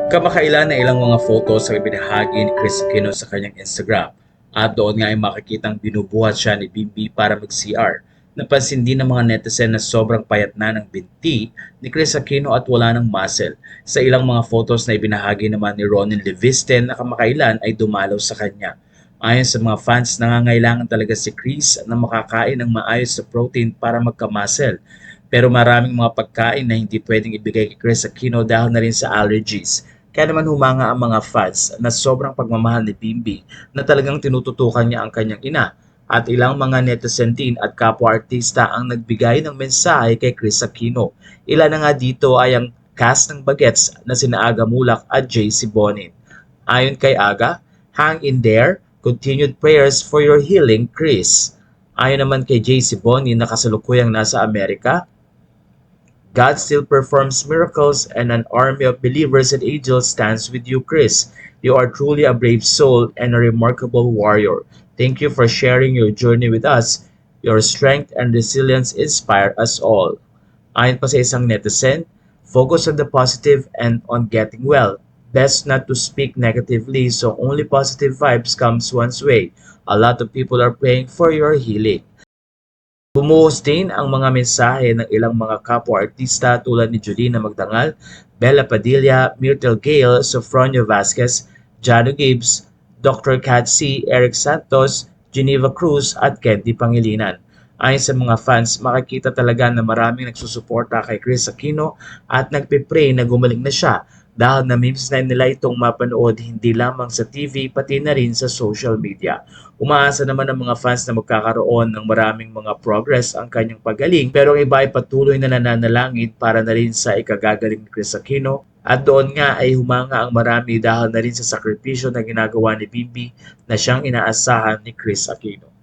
Kamakailan na ilang mga photos ang ibinahagi ni Chris Aquino sa kanyang Instagram at doon nga ay makikitang binubuhat siya ni Bimbi para mag-CR. Napansin din ng mga netizen na sobrang payat na ng binti ni Chris Aquino at wala ng muscle. Sa ilang mga photos na ibinahagi naman ni Ronin Levisten na kamakailan ay dumalaw sa kanya. Ayon sa mga fans, nangangailangan talaga si Chris na makakain ng maayos na protein para magka-muscle. Pero maraming mga pagkain na hindi pwedeng ibigay kay Chris Aquino dahil na rin sa allergies. Kaya naman humanga ang mga fans na sobrang pagmamahal ni Bimbi na talagang tinututukan niya ang kanyang ina. At ilang mga netizen din at kapwa-artista ang nagbigay ng mensahe kay Chris Aquino. Ilan na nga dito ay ang cast ng Bagets na sina Aga Mulak at JC Bonin. Ayon kay Aga, hang in there, continued prayers for your healing, Chris. Ayon naman kay JC Bonin na kasalukuyang nasa Amerika, God still performs miracles and an army of believers and angels stands with you, Chris. You are truly a brave soul and a remarkable warrior. Thank you for sharing your journey with us. Your strength and resilience inspire us all. Ayon pa sa isang netizen, focus on the positive and on getting well. Best not to speak negatively so only positive vibes comes one's way. A lot of people are praying for your healing. Bumuhos din ang mga mensahe ng ilang mga kapwa-artista tulad ni Julina Magdangal, Bella Padilla, Myrtle Gale, Sofronio Vasquez, Jano Gibbs, Dr. Katsi, Eric Santos, Geneva Cruz at Kenty Pangilinan. Ayon sa mga fans, makikita talaga na maraming nagsusuporta kay Chris Aquino at nagpipray na gumaling na siya dahil na-miss na nila itong mapanood hindi lamang sa TV pati na rin sa social media. Umaasa naman ang mga fans na magkakaroon ng maraming mga progress ang kanyang pagaling pero ang iba ay patuloy na nananalangin para na rin sa ikagagaling ni Chris Aquino at doon nga ay humanga ang marami dahil na rin sa sakripisyo na ginagawa ni Bimbi na siyang inaasahan ni Chris Aquino.